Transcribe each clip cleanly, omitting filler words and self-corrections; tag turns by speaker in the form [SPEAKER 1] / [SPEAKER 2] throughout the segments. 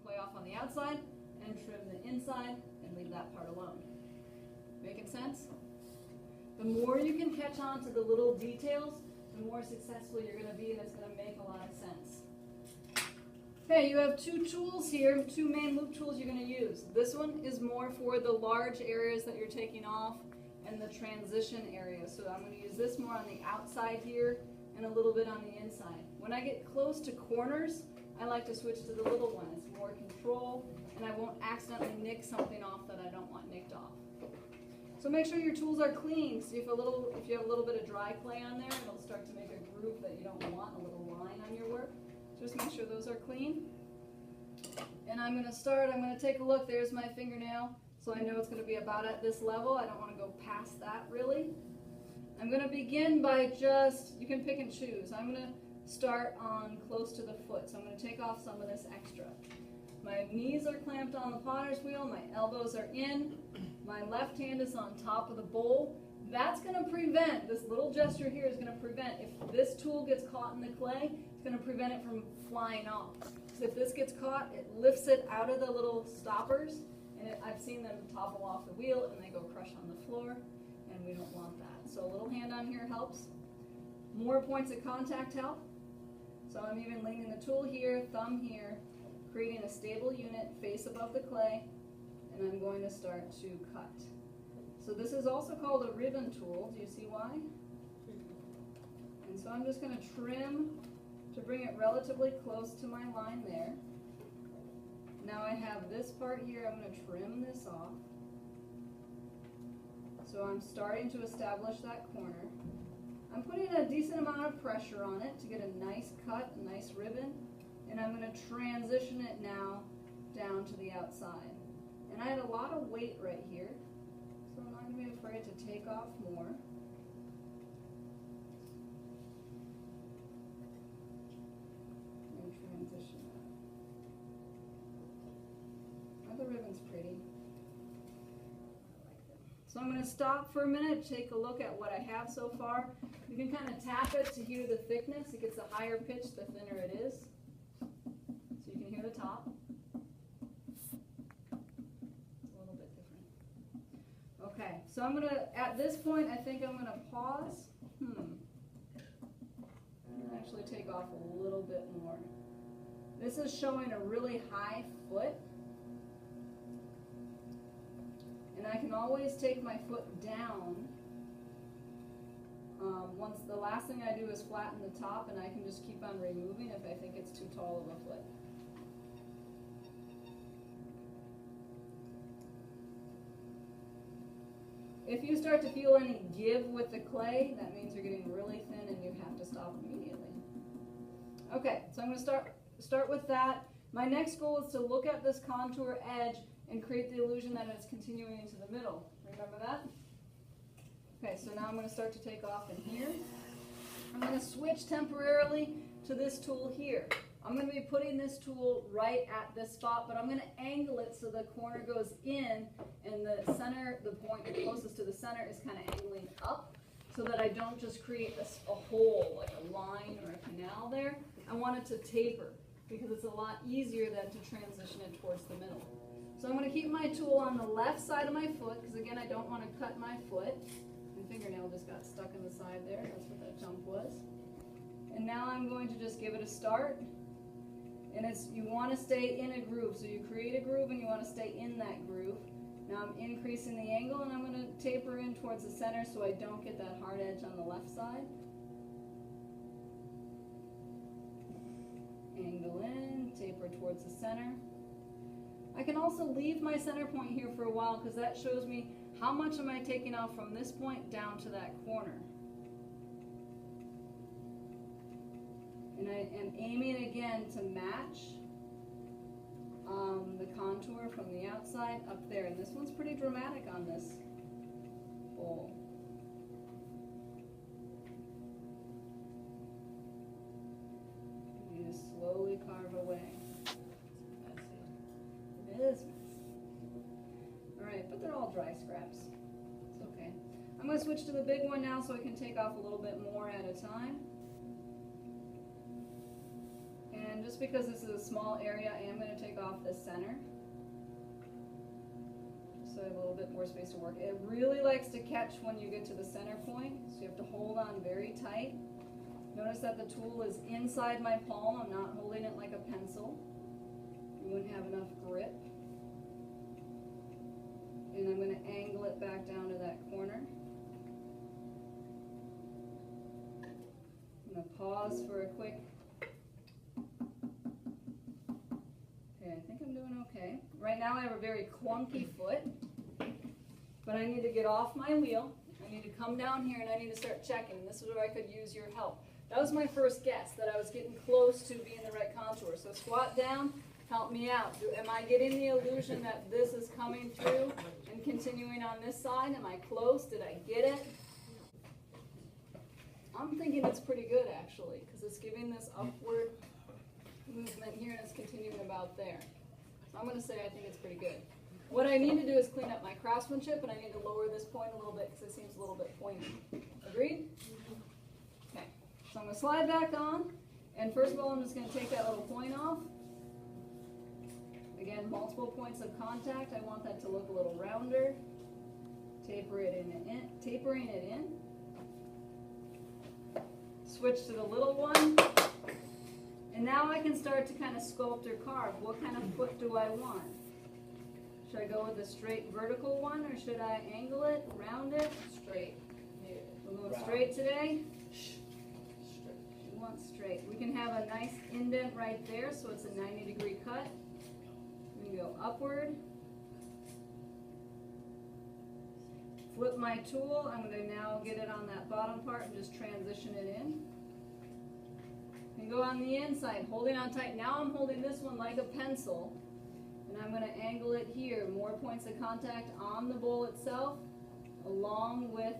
[SPEAKER 1] clay off on the outside and trim the inside and leave that part alone. Making sense? The more you can catch on to the little details, the more successful you're going to be, and it's going to make a lot of sense. Okay, you have two tools here, two main loop tools you're going to use. This one is more for the large areas that you're taking off and the transition areas. So I'm going to use this more on the outside here and a little bit on the inside. When I get close to corners, I like to switch to the little one. It's more control, and I won't accidentally nick something off that I don't want nicked off. So make sure your tools are clean. See if you have a little bit of dry clay on there, it'll start to make a groove that you don't want, a little line on your work. Just make sure those are clean. And I'm going to take a look. There's my fingernail. So I know it's going to be about at this level. I don't want to go past that really. I'm going to begin by you can pick and choose. I'm going to start on close to the foot. So I'm going to take off some of this extra. My knees are clamped on the potter's wheel. My elbows are in. My left hand is on top of the bowl. That's going to prevent, this little gesture here is going to prevent, if this tool gets caught in the clay, it's going to prevent it from flying off. So if this gets caught, it lifts it out of the little stoppers, and I've seen them topple off the wheel and they go crush on the floor, and we don't want that. So a little hand on here helps. More points of contact help. So I'm even leaning the tool here, thumb here, creating a stable unit, face above the clay, and I'm going to start to cut. So this is also called a ribbon tool. Do you see why? And so I'm just going to trim to bring it relatively close to my line there. Now I have this part here. I'm going to trim this off. So I'm starting to establish that corner. I'm putting a decent amount of pressure on it to get a nice cut, a nice ribbon. And I'm going to transition it now down to the outside. And I had a lot of weight right here. So I'm not going to be afraid to take off more. And transition that. Oh, the ribbon's pretty. I like them. So I'm going to stop for a minute, take a look at what I have so far. You can kind of tap it to hear the thickness. It gets a higher pitch the thinner it is. So you can hear the top. Okay, so I'm going to, at this point, I think I'm going to pause. And actually take off a little bit more. This is showing a really high foot. And I can always take my foot down. Once the last thing I do is flatten the top, and I can just keep on removing if I think it's too tall of a foot. If you start to feel any give with the clay, that means you're getting really thin and you have to stop immediately. Okay, so I'm going to start with that. My next goal is to look at this contour edge and create the illusion that it's continuing into the middle. Remember that? Okay, so now I'm going to start to take off in here. I'm going to switch temporarily to this tool here. I'm going to be putting this tool right at this spot, but I'm going to angle it so the corner goes in and the center, the point closest to the center, is kind of angling up so that I don't just create a hole, like a line or a canal there. I want it to taper because it's a lot easier than to transition it towards the middle. So I'm going to keep my tool on the left side of my foot because, again, I don't want to cut my foot. My fingernail just got stuck in the side there. That's what that jump was. And now I'm going to just give it a start. And you want to stay in a groove. So you create a groove and you want to stay in that groove. Now I'm increasing the angle and I'm going to taper in towards the center so I don't get that hard edge on the left side. Angle in, taper towards the center. I can also leave my center point here for a while because that shows me how much am I taking off from this point down to that corner. And I am aiming again to match the contour from the outside up there. And this one's pretty dramatic on this bowl. You just slowly carve away. It is messy. Alright, but they're all dry scraps. It's okay. I'm going to switch to the big one now so I can take off a little bit more at a time. And And just because this is a small area, I am going to take off the center. So I have a little bit more space to work. It really likes to catch when you get to the center point, so you have to hold on very tight. Notice that the tool is inside my palm. I'm not holding it like a pencil. You wouldn't have enough grip. And I'm going to angle it back down to that corner. I'm going to pause for a quick. Okay, I think I'm doing okay. Right now I have a very clunky foot, but I need to get off my wheel. I need to come down here and I need to start checking. This is where I could use your help. That was my first guess, that I was getting close to being the right contour. So squat down, help me out. Am I getting the illusion that this is coming through and continuing on this side? Am I close? Did I get it? I'm thinking it's pretty good actually, because it's giving this upward movement here and it's continuing about there. So I'm going to say I think it's pretty good. What I need to do is clean up my craftsmanship, and I need to lower this point a little bit because it seems a little bit pointy. Agreed? Okay. So I'm going to slide back on, and first of all I'm just going to take that little point off. Again, multiple points of contact. I want that to look a little rounder. Tapering it in. Switch to the little one. And now I can start to kind of sculpt or carve. What kind of foot do I want? Should I go with a straight vertical one, or should I angle it, round it?
[SPEAKER 2] Straight.
[SPEAKER 1] We're going straight today? We want straight. We can have a nice indent right there, so it's a 90-degree cut. We can go upward. Flip my tool. I'm going to now get it on that bottom part and just transition it in. And go on the inside, holding on tight. Now I'm holding this one like a pencil, and I'm going to angle it here. More points of contact on the bowl itself, along with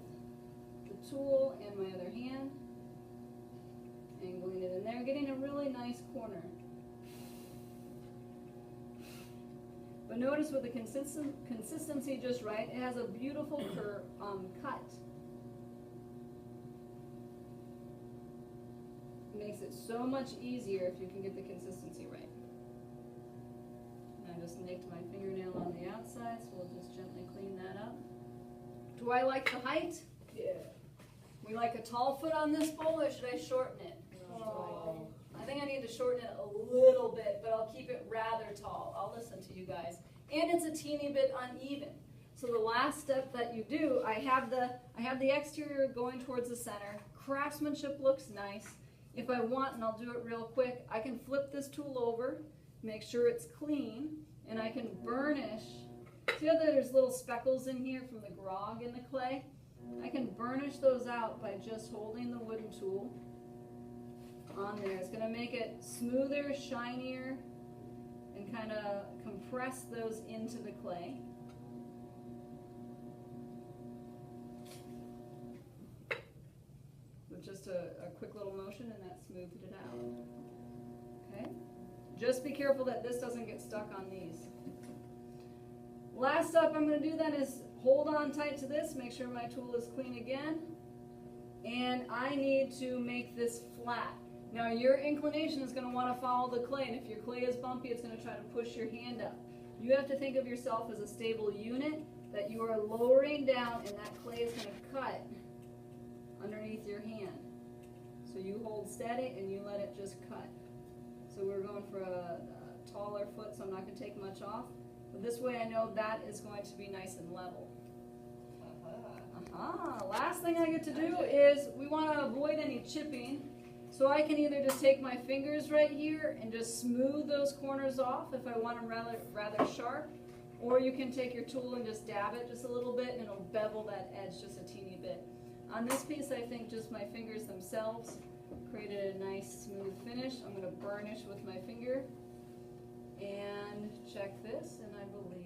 [SPEAKER 1] the tool and my other hand. Angling it in there, getting a really nice corner. But notice with the consistency just right, it has a beautiful cut. It makes it so much easier if you can get the consistency right. And I just nicked my fingernail on the outside, so we'll just gently clean that up. Do I like the height?
[SPEAKER 2] Yeah.
[SPEAKER 1] We like a tall foot on this bowl, or should I shorten it?
[SPEAKER 2] Oh.
[SPEAKER 1] I think I need to shorten it a little bit, but I'll keep it rather tall. I'll listen to you guys. And it's a teeny bit uneven. So the last step that you do, I have the exterior going towards the center. Craftsmanship looks nice. If I want, and I'll do it real quick, I can flip this tool over, make sure it's clean, and I can burnish. See how there's little speckles in here from the grog in the clay? I can burnish those out by just holding the wooden tool on there. It's going to make it smoother, shinier, and kind of compress those into the clay. With just a quick little motion, and that smoothed it out. Okay? Just be careful that this doesn't get stuck on these. Last step I'm going to do then is hold on tight to this, make sure my tool is clean again, and I need to make this flat. Now your inclination is going to want to follow the clay, and if your clay is bumpy, it's going to try to push your hand up. You have to think of yourself as a stable unit that you are lowering down, and that clay is going to cut underneath your hand. So you hold steady and you let it just cut. So we're going for a taller foot, so I'm not going to take much off. But this way I know that is going to be nice and level. Last thing I get to do is we want to avoid any chipping. So I can either just take my fingers right here and just smooth those corners off if I want them rather sharp, or you can take your tool and just dab it just a little bit and it'll bevel that edge just a teeny bit. On this piece, I think just my fingers themselves created a nice smooth finish. I'm going to burnish with my finger and check this, and I believe